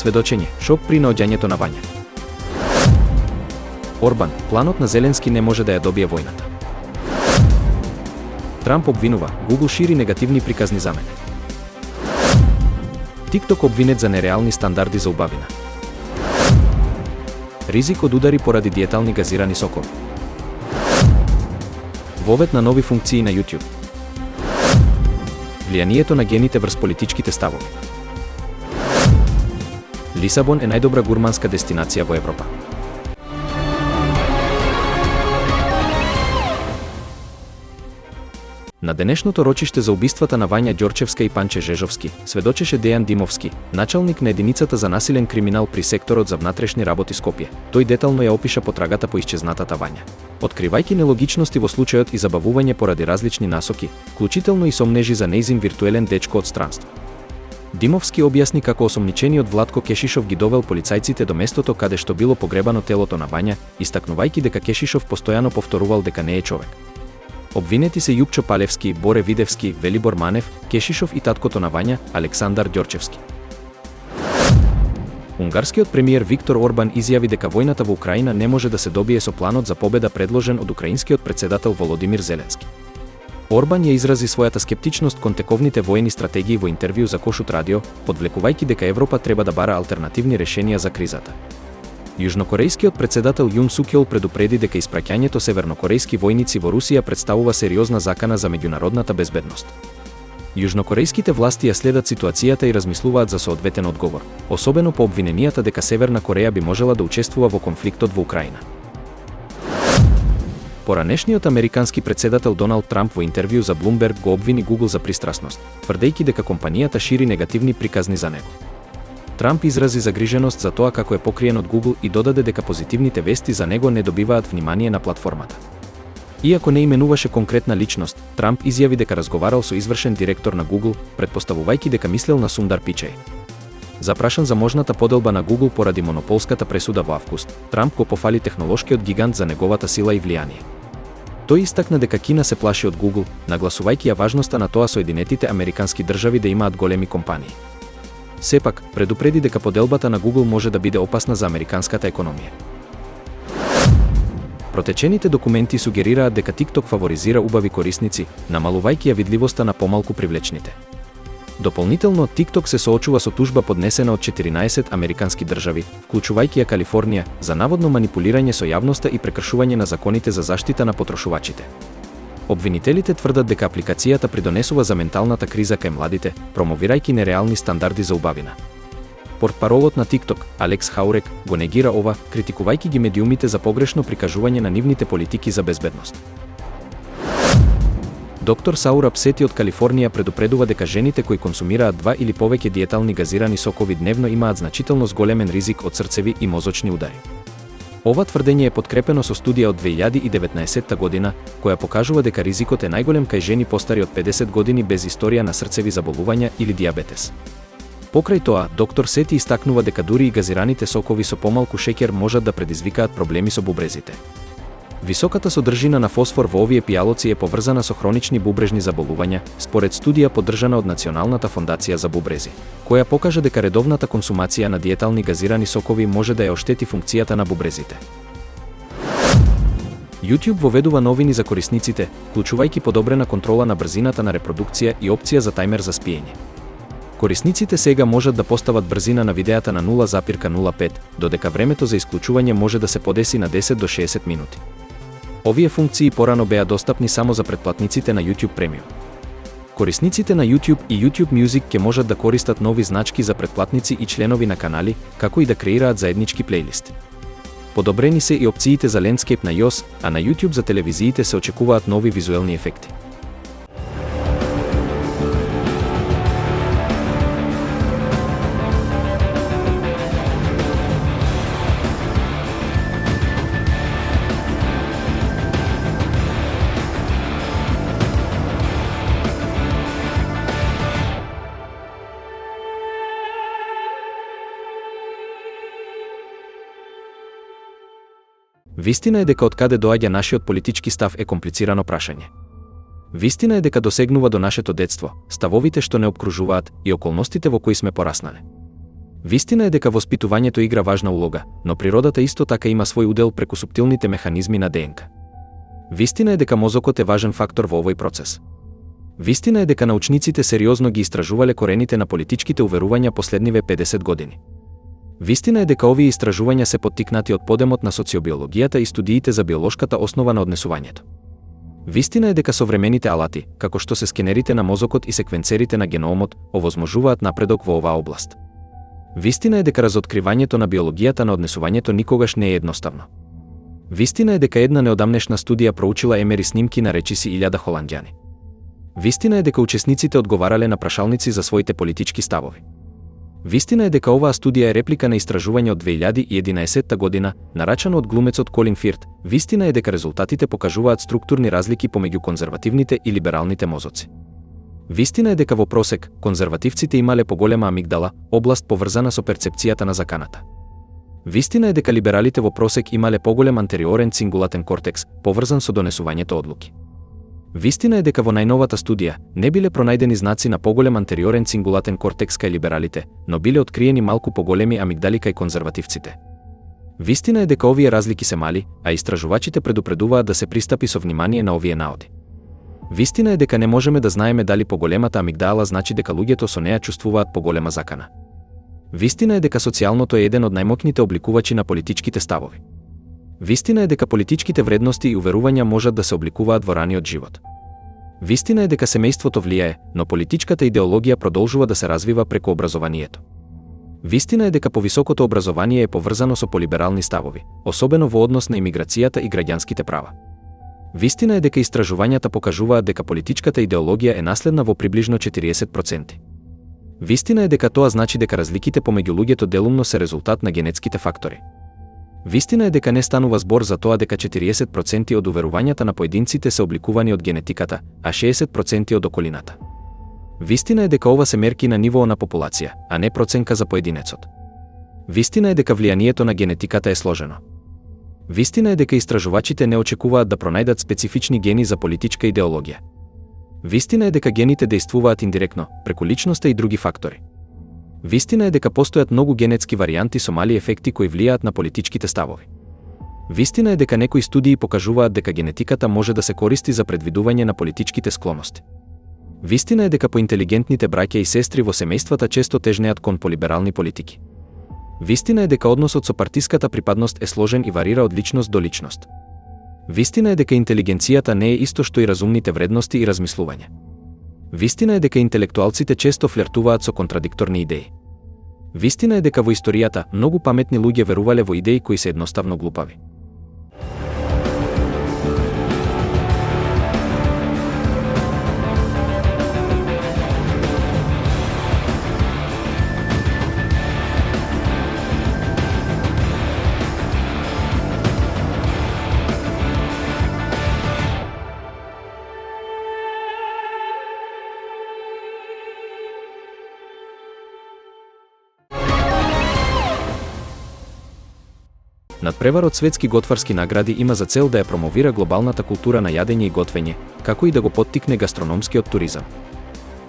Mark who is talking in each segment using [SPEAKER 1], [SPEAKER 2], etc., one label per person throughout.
[SPEAKER 1] сведочење, шок при наоѓањето на Вања. Орбан, планот на Зеленски не може да ја добие војната. Трамп обвинува, Google шири негативни приказни за мене. TikTok обвинет за нереални стандарди за убавина. Ризик од удари поради диетални газирани сокови. Вовед на нови функции на YouTube. Влијанието на гените врз политичките ставови. Лисабон е најдобра гурманска дестинација во Европа. На денешното рочиште за убиствата на Вања Ѓорчевска и Панче Жежовски, сведочеше Дејан Димовски, началник на единицата за насилен криминал при секторот за внатрешни работи Скопје. Тој детално ја опиша потрагата по исчезнатата Вања. Откривајќи нелогичности во случајот и забавување поради различни насоки, вклучително и сомнежи за нејзин виртуелен дечко од странство. Димовски објасни како осомничениот Владко Кешишов ги довел полицајците до местото каде што било погребано телото на Вања, истакнувајќи дека Кешишов постојано повторувал дека не е човек. Обвинети се Јупчо Палевски, Боре Видевски, Велибор Манев, Кешишов и таткото на Вања, Александар Ѓорчевски. Унгарскиот премиер Виктор Орбан изјави дека војната во Украина не може да се добие со планот за победа предложен од украинскиот претседател Володимир Зеленски. Орбан ја изрази својата скептичност кон тековните воени стратегии во интервју за Кошут радио, подвлекувајќи дека Европа треба да бара алтернативни решенија за кризата. Јужнокорејскиот претседател Јун Сукјол предупреди дека испраќањето севернокорејски војници во Русија представува сериозна закана за меѓународната безбедност. Јужнокорејските власти ја следат ситуацијата и размислуваат за соодветен одговор, особено по обвиненијата дека Северна Кореја би можела да учествува во конфликтот во Украина. Поранешниот американски претседател Доналд Трамп во интервју за Bloomberg го обвини Google за пристрасност, тврдејќи дека компанијата шири негативни приказни за него. Трамп изрази загриженост за тоа како е покриен од Google и додаде дека позитивните вести за него не добиваат внимание на платформата. Иако не именуваше конкретна личност, Трамп изјави дека разговарал со извршен директор на Google, претпоставувајќи дека мислел на Сундар Пичај. Запрашан за можната поделба на Google поради монополската пресуда во август, Трамп го пофали технолошкиот гигант за неговата сила и влијание. Тој истакна дека Кина се плаши од Google, нагласувајќи ја важноста на тоа Соединетите американски држави да имаат големи компании. Сепак, предупреди дека поделбата на Google може да биде опасна за американската економија. Протечените документи сугерираат дека TikTok фаворизира убави корисници, намалувајќи ја видливоста на помалку привлечните. Дополнително, TikTok се соочува со тужба поднесена од 14 американски држави, вклучувајќи ја Калифорнија, за наводно манипулирање со јавноста и прекршување на законите за заштита на потрошувачите. Обвинителите тврдат дека апликацијата придонесува за менталната криза кај младите, промовирајќи нереални стандарди за убавина. Портпаролот на TikTok, Алекс Хаурек, го негира ова, критикувајќи ги медиумите за погрешно прикажување на нивните политики за безбедност. Доктор Саура Псети од Калифорнија предупредува дека жените кои консумираат 2 или повеќе диетални газирани сокови дневно имаат значително зголемен ризик од срцеви и мозочни удари. Ова тврдење е подкрепено со студија од 2019 година, која покажува дека ризикот е најголем кај жени постари од 50 години без историја на срцеви заболувања или диабетес. Покрај тоа, доктор Сети истакнува дека дури и газираните сокови со помалку шеќер можат да предизвикаат проблеми со бубрезите. Високата содржина на фосфор во овие пијалоци е поврзана со хронични бубрежни заболувања, според студија поддржана од Националната фондација за бубрези, која покажа дека редовната консумација на диетални газирани сокови може да ја оштети функцијата на бубрезите. YouTube воведува новини за корисниците, вклучувајќи подобрена контрола на брзината на репродукција и опција за тајмер за спиење. Корисниците сега можат да постават брзина на видеата на 0,05, додека времето за исклучување може да се подеси на 10 до 60 минути. Овие функции порано беа достапни само за претплатниците на YouTube Premium. Корисниците на YouTube и YouTube Music ќе можат да користат нови значки за претплатници и членови на канали, како и да креираат заеднички плейлисти. Подобрени се и опциите за Landscape на iOS, а на YouTube за телевизиите се очекуваат нови визуелни ефекти. Вистина е дека откаде доаѓа нашиот политички став е комплицирано прашање. Вистина е дека досегнува до нашето детство, ставовите што не обкружуваат и околностите во кои сме пораснале. Вистина е дека воспитувањето игра важна улога, но природата исто така има свој удел преку суптилните механизми на ДНК. Вистина е дека мозокот е важен фактор во овој процес. Вистина е дека научниците сериозно ги истражувале корените на политичките уверувања последниве 50 години. Вистина е дека овие истражувања се поттикнати од подемот на социобиологијата и студиите за биолошката основа на однесувањето. Вистина е дека современите алати, како што се скенерите на мозокот и секвенцерите на геномот, овозможуваат напредок во оваа област. Вистина е дека разоткривањето на биологијата на однесувањето никогаш не е едноставно. Вистина е дека една неодамнешна студија проучила МРИ снимки на речиси 1000 холанѓани. Вистина е дека учесниците одговарале на прашалници за своите политички ставови. Вистина е дека оваа студија е реплика на истражување од 2011 година, нарачано од глумецот Колин Фирт. Вистина е дека резултатите покажуваат структурни разлики помеѓу конзервативните и либералните мозоци. Вистина е дека во просек, конзервативците имале поголема амигдала, област поврзана со перцепцијата на заканата. Вистина е дека либералите во просек имале поголем антериорен цингулатен кортекс, поврзан со донесувањето одлуки. Вистина е дека во најновата студија не биле пронајдени знаци на поголем антериорен цингулатен кортекс кај либералите, но биле откриени малку поголеми амигдали кај конзервативците. Вистина е дека овие разлики се мали, а истражувачите предупредуваат да се пристапи со внимание на овие наоди. Вистина е дека не можеме да знаеме дали поголемата амигдала значи дека луѓето со неа чувствуваат поголема закана. Вистина е дека социјалното е еден од најмоќните обликувачи на политичките ставови. Вистина е дека политичките вредности и уверувања можат да се обликуваат во раниот живот. Вистина е дека семејството влијае, но политичката идеологија продолжува да се развива преку образованието. Вистина е дека повисокото образование е поврзано со полиберални ставови, особено во однос на имиграцијата и граѓанските права. Вистина е дека истражувањата покажуваат дека политичката идеологија е наследна во приближно 40%. Вистина е дека тоа значи дека разликите помеѓу луѓето делумно се резултат на генетските фактори. Вистина е дека не станува збор за тоа дека 40% од уверувањата на поединците се обликувани од генетиката, а 60% од околината. Вистина е дека ова се мерки на ниво на популација, а не проценка за поединецот. Вистина е дека влијанието на генетиката е сложено. Вистина е дека истражувачите не очекуваат да пронајдат специфични гени за политичка идеологија. Вистина е дека гените дејствуваат индиректно, преку личноста и други фактори. Вистина е дека постојат многу генетски варијанти со мали ефекти кои влијаат на политичките ставови. Вистина е дека некои студии покажуваат дека генетиката може да се користи за предвидување на политичките склоности. Вистина е дека поинтелигентните браќа и сестри во семејствата често тежнеат кон полиберални политики. Вистина е дека односот со партиската припадност е сложен и варира од личност до личност. Вистина е дека интелигенцијата не е исто што и разумните вредности и размислување. Вистина е дека интелектуалците често флиртуваат со контрадикторни идеи. Вистина е дека во историјата многу паметни луѓе верувале во идеи кои се едноставно глупави. Надпреварот Светски готварски награди има за цел да ја промовира глобалната култура на јадење и готвење, како и да го поттикне гастрономскиот туризам.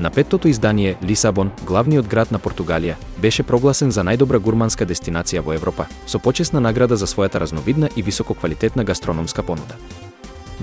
[SPEAKER 1] На петтото издание, Лисабон, главниот град на Португалија, беше прогласен за најдобра гурманска дестинација во Европа, со почесна награда за својата разновидна и висококвалитетна гастрономска понуда.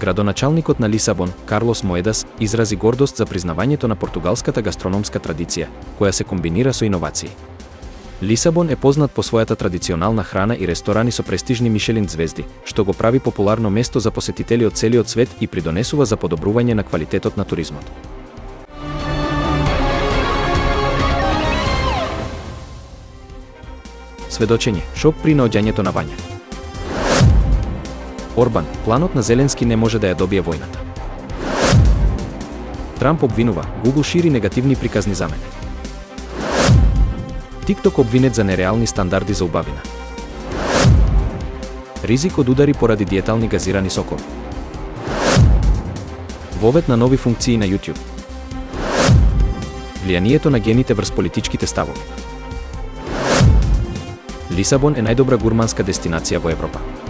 [SPEAKER 1] Градоначалникот на Лисабон, Карлос Моедас, изрази гордост за признавањето на португалската гастрономска традиција, која се комбинира со иновации. Лисабон е познат по својата традиционална храна и ресторани со престижни Мишелин звезди, што го прави популарно место за посетители од целиот свет и придонесува за подобрување на квалитетот на туризмот. Сведочење, шок при наоѓањето на Вања. Орбан, планот на Зеленски не може да ја добие војната. Трамп обвинува, Google шири негативни приказни за мене. TikTok обвинет за нереални стандарди за убавина. Ризик од удари поради диетални газирани сокови. Вовед на нови функции на YouTube. Влијанието на гените врз политичките ставови. Лисабон е најдобра гурманска дестинација во Европа.